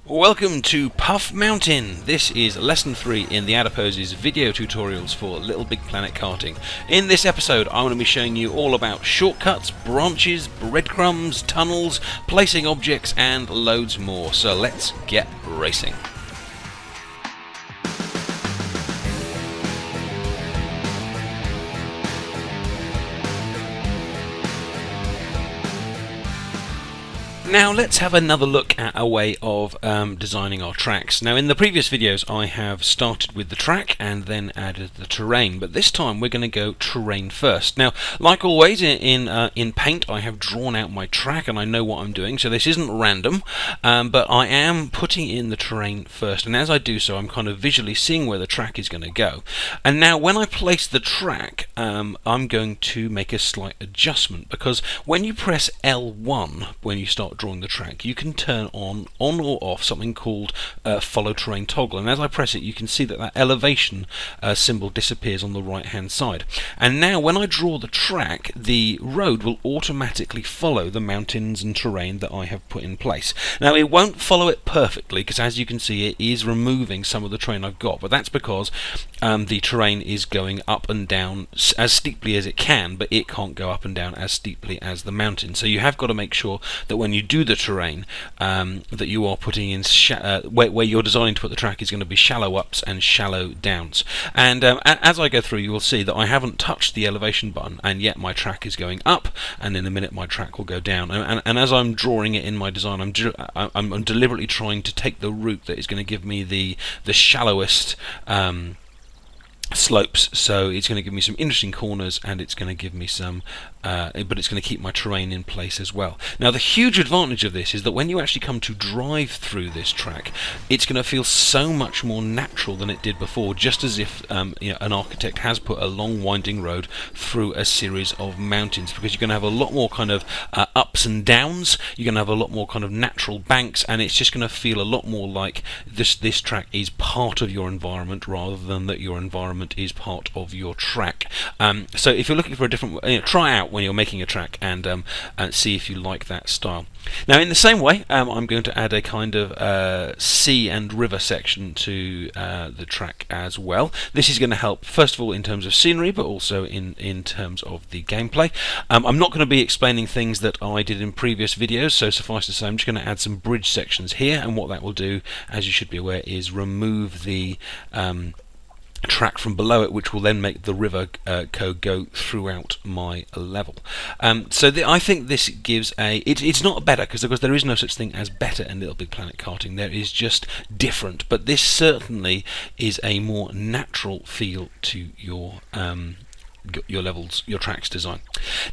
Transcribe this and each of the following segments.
Welcome to Puff Mountain. This is lesson 3 in TheAdipose's video tutorials for LittleBigPlanet Karting. In this episode, I'm going to be showing you all about shortcuts, branches, breadcrumbs, tunnels, placing objects, and loads more. So let's get racing. Now let's have another look at a way of designing our tracks. Now in the previous videos I have started with the track and then added the terrain, but this time we're going to go terrain first. Now like always in Paint I have drawn out my track and I know what I'm doing, so this isn't random, but I am putting in the terrain first, and as I do so I'm kind of visually seeing where the track is going to go. And now when I place the track I'm going to make a slight adjustment, because when you press L1 when you start drawing the track, you can turn on or off something called follow terrain toggle, and as I press it you can see that that elevation symbol disappears on the right hand side. And now when I draw the track, the road will automatically follow the mountains and terrain that I have put in place. Now it won't follow it perfectly, because as you can see it is removing some of the terrain I've got, but that's because the terrain is going up and down as steeply as it can, but it can't go up and down as steeply as the mountain. So you have got to make sure that when you do the terrain that you are putting in where you're designing to put the track is going to be shallow ups and shallow downs. And as I go through you will see that I haven't touched the elevation button, and yet my track is going up, and in a minute my track will go down. And as I'm drawing it in my design, I'm deliberately trying to take the route that is going to give me the shallowest slopes, so it's going to give me some interesting corners, and it's going to give me some but it's going to keep my terrain in place as well. Now the huge advantage of this is that when you actually come to drive through this track, it's going to feel so much more natural than it did before, just as if an architect has put a long winding road through a series of mountains, because you're going to have a lot more kind of ups and downs, you're going to have a lot more kind of natural banks, and it's just going to feel a lot more like this track is part of your environment rather than that your environment is part of your track. So if you're looking for a different, try out when you're making a track and see if you like that style. Now in the same way I'm going to add a kind of sea and river section to the track as well. This is going to help first of all in terms of scenery, but also in terms of the gameplay. I'm not going to be explaining things that I did in previous videos, so suffice to say I'm just going to add some bridge sections here, and what that will do, as you should be aware, is remove the track from below it, which will then make the river code go throughout my level. I think this gives it's not better, because there is no such thing as better in LittleBigPlanet Karting. There is just different, but this certainly is a more natural feel to your levels, your tracks design.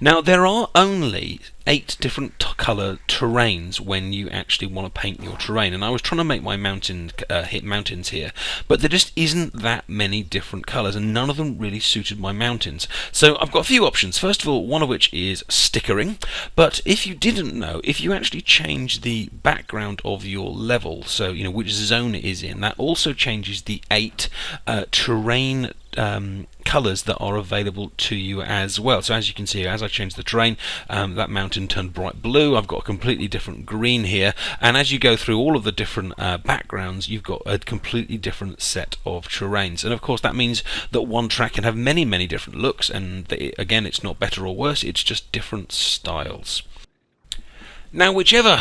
Now there are only 8 different colour terrains when you actually want to paint your terrain, and I was trying to make my mountain hit mountains here, but there just isn't that many different colours, and none of them really suited my mountains. So I've got a few options. First of all, one of which is stickering, but if you didn't know, if you actually change the background of your level, so which zone it is in, that also changes the 8 terrain colours that are available to you as well. So as you can see, as I change the terrain, that mountain turned bright blue. I've got a completely different green here, and as you go through all of the different backgrounds, you've got a completely different set of terrains. And of course that means that one track can have many different looks, and again, it's not better or worse, it's just different styles. Now whichever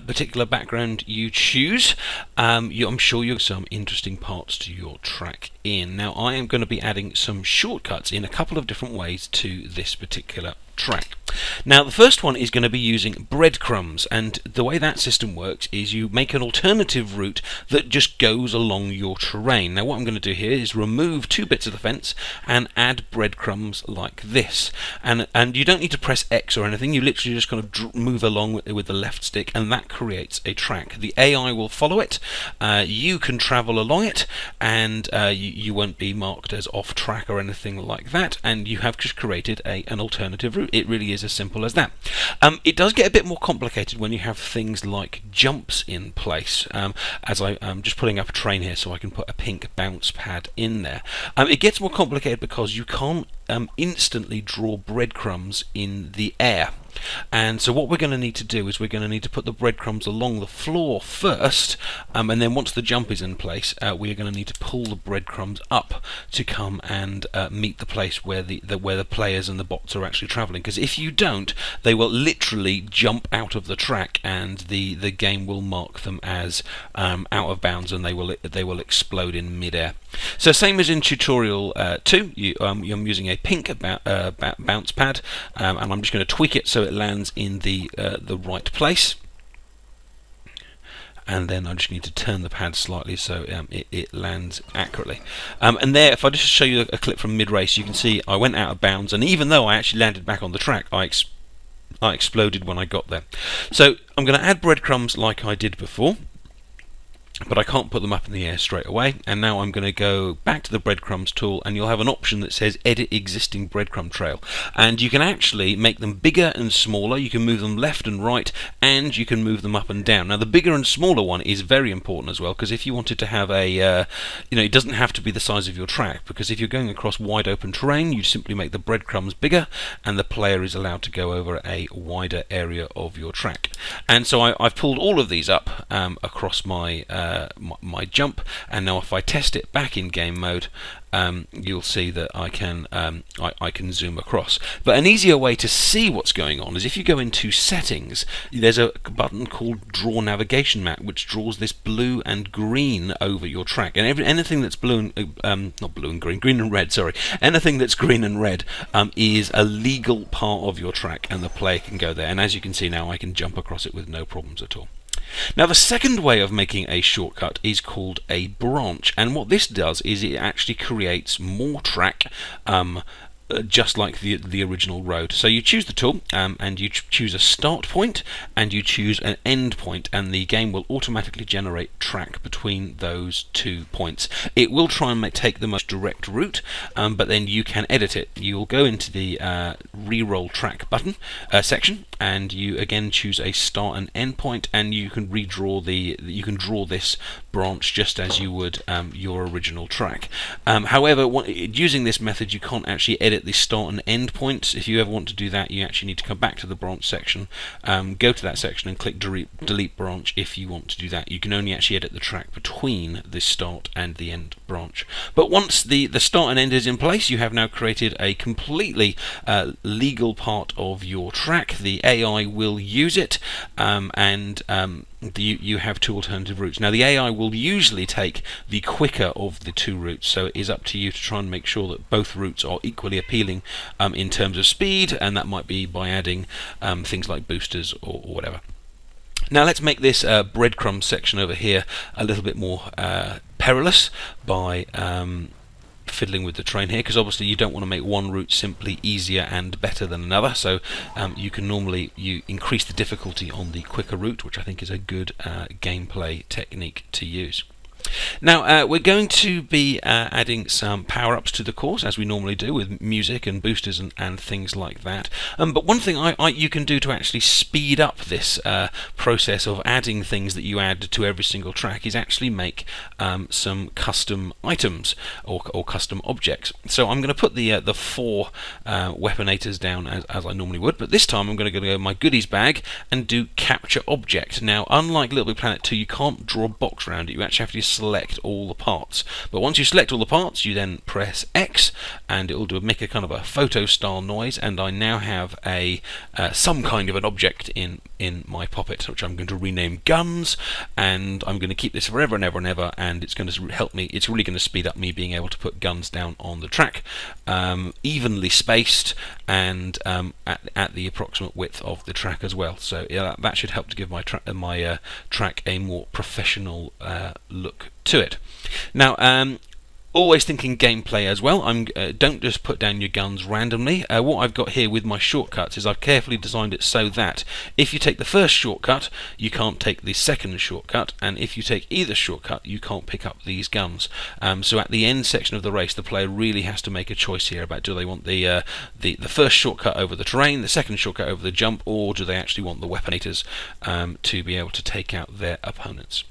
particular background you choose, I'm sure you'll have some interesting parts to your track in. Now I am going to be adding some shortcuts in a couple of different ways to this particular track. Now the first one is going to be using breadcrumbs, and the way that system works is you make an alternative route that just goes along your terrain. Now what I'm going to do here is remove 2 bits of the fence and add breadcrumbs like this, and you don't need to press X or anything, you literally just kind of move along with the left stick, and that creates a track. The AI will follow it, you can travel along it, and you won't be marked as off track or anything like that, and you have just created an alternative route. It really is as simple as that. It does get a bit more complicated when you have things like jumps in place, as I'm just putting up a train here so I can put a pink bounce pad in there. It gets more complicated because you can't instantly draw breadcrumbs in the air. And so what we're going to need to do is we're going to need to put the breadcrumbs along the floor first, and then once the jump is in place, we are going to need to pull the breadcrumbs up to come and meet the place where the players and the bots are actually traveling. Because if you don't, they will literally jump out of the track, and the game will mark them as out of bounds, and they will explode in midair. So same as in tutorial 2, I'm using a pink bounce pad, and I'm just going to tweak it so it lands in the right place. And then I just need to turn the pad slightly so it lands accurately. And there, if I just show you a clip from mid-race, you can see I went out of bounds, and even though I actually landed back on the track, I exploded when I got there. So I'm going to add breadcrumbs like I did before, but I can't put them up in the air straight away. And now I'm going to go back to the breadcrumbs tool, and you'll have an option that says edit existing breadcrumb trail, and you can actually make them bigger and smaller. You can move them left and right, and you can move them up and down. Now the bigger and smaller one is very important as well, because if you wanted to have a it doesn't have to be the size of your track, because if you're going across wide open terrain, you simply make the breadcrumbs bigger, and the player is allowed to go over a wider area of your track. And so I've pulled all of these up across my jump, and now if I test it back in game mode, you'll see that I can zoom across. But an easier way to see what's going on is if you go into settings, there's a button called draw navigation map, which draws this blue and green over your track, and anything that's blue and not blue and green, green and red, sorry, anything that's green and red is a legal part of your track, and the player can go there. And as you can see now, I can jump across it with no problems at all. Now the second way of making a shortcut is called a branch, and what this does is it actually creates more track just like the original road. So you choose the tool, and you choose a start point, and you choose an end point, and the game will automatically generate track between those 2 points. It will try and take the most direct route, but then you can edit it. You'll go into the re-roll track button section, and you again choose a start and end point, and you can draw this branch just as you would your original track. However, using this method, you can't actually edit the start and end points. If you ever want to do that, you actually need to come back to the branch section, go to that section and click delete branch if you want to do that. You can only actually edit the track between the start and the end branch. But once the start and end is in place, you have now created a completely legal part of your track. The AI will use it, and you have 2 alternative routes. Now the AI will usually take the quicker of the 2 routes, so it is up to you to try and make sure that both routes are equally appealing in terms of speed, and that might be by adding things like boosters or whatever. Now let's make this breadcrumb section over here a little bit more perilous by fiddling with the train here, because obviously you don't want to make one route simply easier and better than another. So you can normally increase the difficulty on the quicker route, which I think is a good gameplay technique to use. Now we're going to be adding some power-ups to the course, as we normally do with music and boosters and things like that. But one thing you can do to actually speed up this process of adding things that you add to every single track is actually make some custom items or custom objects. So I'm going to put the 4 weaponators down as I normally would, but this time I'm going to go my goodies bag and do capture object. Now, unlike LittleBigPlanet 2, you can't draw a box around it. You actually have to select all the parts. But once you select all the parts, you then press X, and it will make a kind of a photo style noise, and I now have some kind of an object in my poppet, which I'm going to rename guns, and I'm going to keep this forever and ever and ever, and it's going to help me. It's really going to speed up me being able to put guns down on the track, evenly spaced, and at the approximate width of the track as well. So yeah, that should help to give my track a more professional look to it. Now, always thinking gameplay as well. Don't just put down your guns randomly. What I've got here with my shortcuts is I've carefully designed it so that if you take the first shortcut, you can't take the second shortcut, and if you take either shortcut, you can't pick up these guns. So at the end section of the race, the player really has to make a choice here about do they want the first shortcut over the terrain, the second shortcut over the jump, or do they actually want the weaponators to be able to take out their opponents.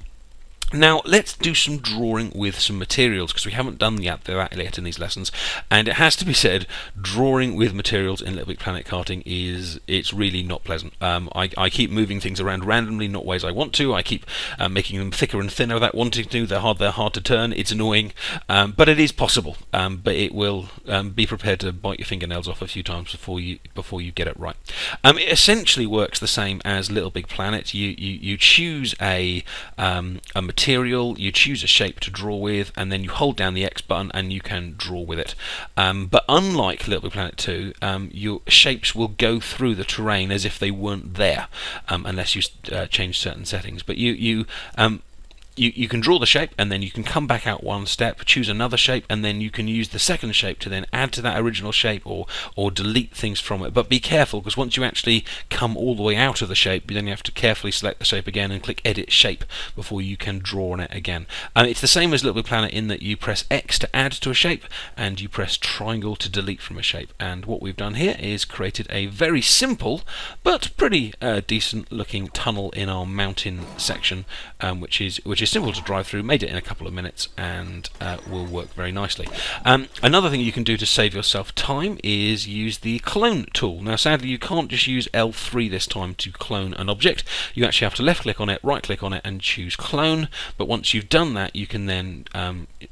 Now let's do some drawing with some materials, because we haven't done that yet in these lessons, and it has to be said, drawing with materials in LittleBigPlanet Karting it's really not pleasant. I keep moving things around randomly, not ways I want to. I keep making them thicker and thinner without wanting to. They're hard to turn. It's annoying, but it is possible. But it will be prepared to bite your fingernails off a few times before you get it right. It essentially works the same as LittleBigPlanet. You choose a material, you choose a shape to draw with, and then you hold down the X button and you can draw with it. But unlike LittleBigPlanet 2, your shapes will go through the terrain as if they weren't there, unless you change certain settings. But you can draw the shape, and then you can come back out one step, choose another shape, and then you can use the second shape to then add to that original shape or delete things from it. But be careful, because once you actually come all the way out of the shape, then you have to carefully select the shape again and click Edit Shape before you can draw on it again. It's the same as LittleBigPlanet in that you press X to add to a shape, and you press triangle to delete from a shape. And what we've done here is created a very simple but pretty decent looking tunnel in our mountain section, which is simple to drive through, made it in a couple of minutes, and will work very nicely. Another thing you can do to save yourself time is use the clone tool. Now sadly you can't just use L3 this time to clone an object. You actually have to left click on it, right click on it, and choose clone. But once you've done that, you can then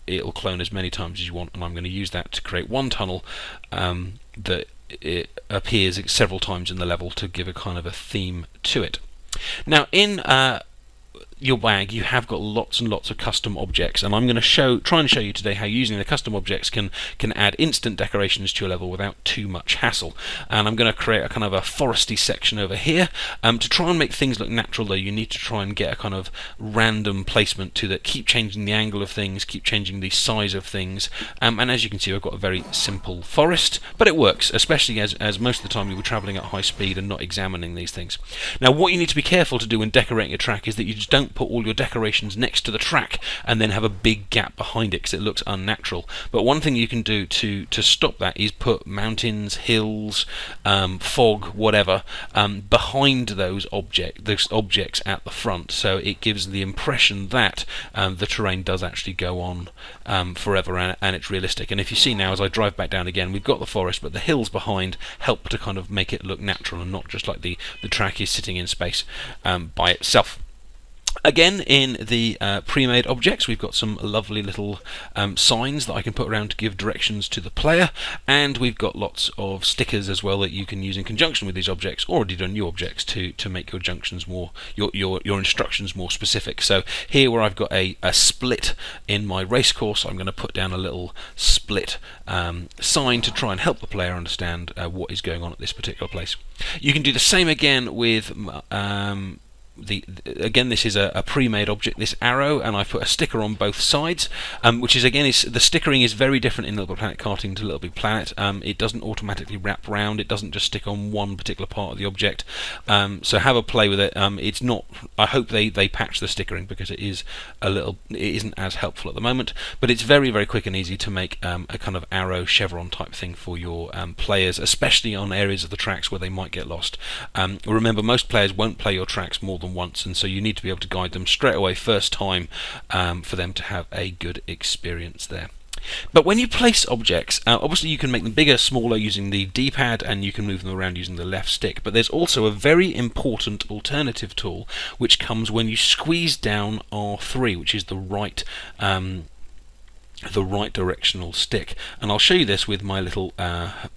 it'll clone as many times as you want, and I'm going to use that to create one tunnel that it appears several times in the level to give a kind of a theme to it. Now in your bag, you have got lots and lots of custom objects, and I'm going to try and show you today how using the custom objects can add instant decorations to your level without too much hassle. And I'm going to create a kind of a foresty section over here. To try and make things look natural, though, you need to try and get a kind of random placement to that. Keep changing the angle of things, keep changing the size of things, and as you can see, I've got a very simple forest, but it works, especially as most of the time you were travelling at high speed and not examining these things. Now, what you need to be careful to do when decorating a track is that you just don't put all your decorations next to the track and then have a big gap behind it, because it looks unnatural. But one thing you can do to stop that is put mountains, hills, fog, whatever, behind those objects at the front, so it gives the impression that the terrain does actually go on forever, and it's realistic. And if you see now, as I drive back down again, we've got the forest, but the hills behind help to kind of make it look natural and not just like the track is sitting in space by itself. Again, in the pre-made objects, we've got some lovely little signs that I can put around to give directions to the player, and we've got lots of stickers as well that you can use in conjunction with these objects, or indeed on new objects, to make your junctions more, your instructions more specific. So here, where I've got a split in my race course, I'm going to put down a little split sign to try and help the player understand what is going on at this particular place. You can do the same again with again, this is a pre-made object, this arrow, and I've put a sticker on both sides, which is again, the stickering is very different in LittleBigPlanet Karting to LittleBigPlanet. It doesn't automatically wrap round, it doesn't just stick on one particular part of the object, so have a play with it. It's not, I hope they patch the stickering, because it isn't as helpful at the moment, but it's very, very quick and easy to make a kind of arrow chevron type thing for your players, especially on areas of the tracks where they might get lost. Remember, most players won't play your tracks more than once, and so you need to be able to guide them straight away first time for them to have a good experience there. But when you place objects, obviously you can make them bigger, smaller using the D-pad, and you can move them around using the left stick, but there's also a very important alternative tool which comes when you squeeze down R3, which is the right directional stick, and I'll show you this with my little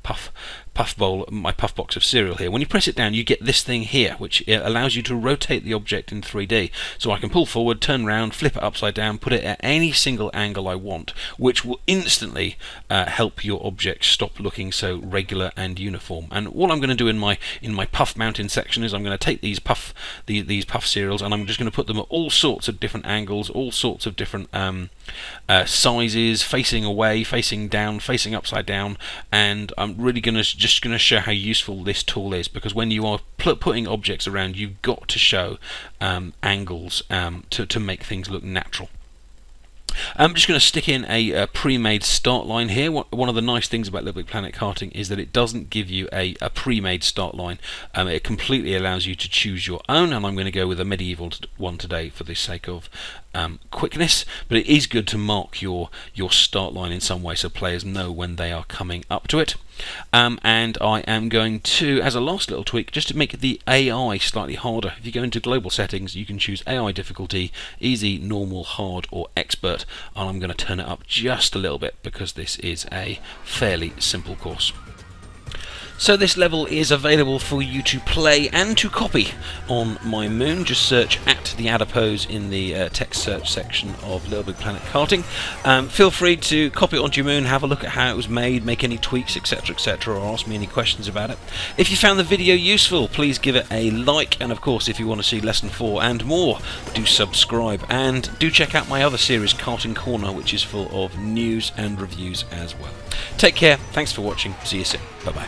puff bowl, my puff box of cereal here. When you press it down, you get this thing here, which allows you to rotate the object in 3D. So I can pull forward, turn around, flip it upside down, put it at any single angle I want, which will instantly help your object stop looking so regular and uniform. And what I'm going to do in my puff mountain section is I'm going to take these puff cereals, and I'm just going to put them at all sorts of different angles, all sorts of different sizes, facing away, facing down, facing upside down, and I'm really just going to show how useful this tool is, because when you are putting objects around, you've got to show angles to make things look natural. I'm just going to stick in a pre-made start line here. One of the nice things about LittleBigPlanet Karting is that it doesn't give you a pre-made start line. It completely allows you to choose your own, and I'm going to go with a medieval one today for the sake of quickness, but it is good to mark your start line in some way so players know when they are coming up to it. And I am going to, as a last little tweak, just to make the AI slightly harder. If you go into global settings, you can choose AI difficulty, easy, normal, hard, or expert, and I'm going to turn it up just a little bit because this is a fairly simple course. So this level is available for you to play and to copy on my Moon. Just search at TheAdipose in the text search section of LittleBigPlanet Karting. Feel free to copy it onto your Moon, have a look at how it was made, make any tweaks, etc, etc, or ask me any questions about it. If you found the video useful, please give it a like, and of course if you want to see Lesson 4 and more, do subscribe, and do check out my other series, Karting Corner, which is full of news and reviews as well. Take care, thanks for watching, see you soon, bye bye.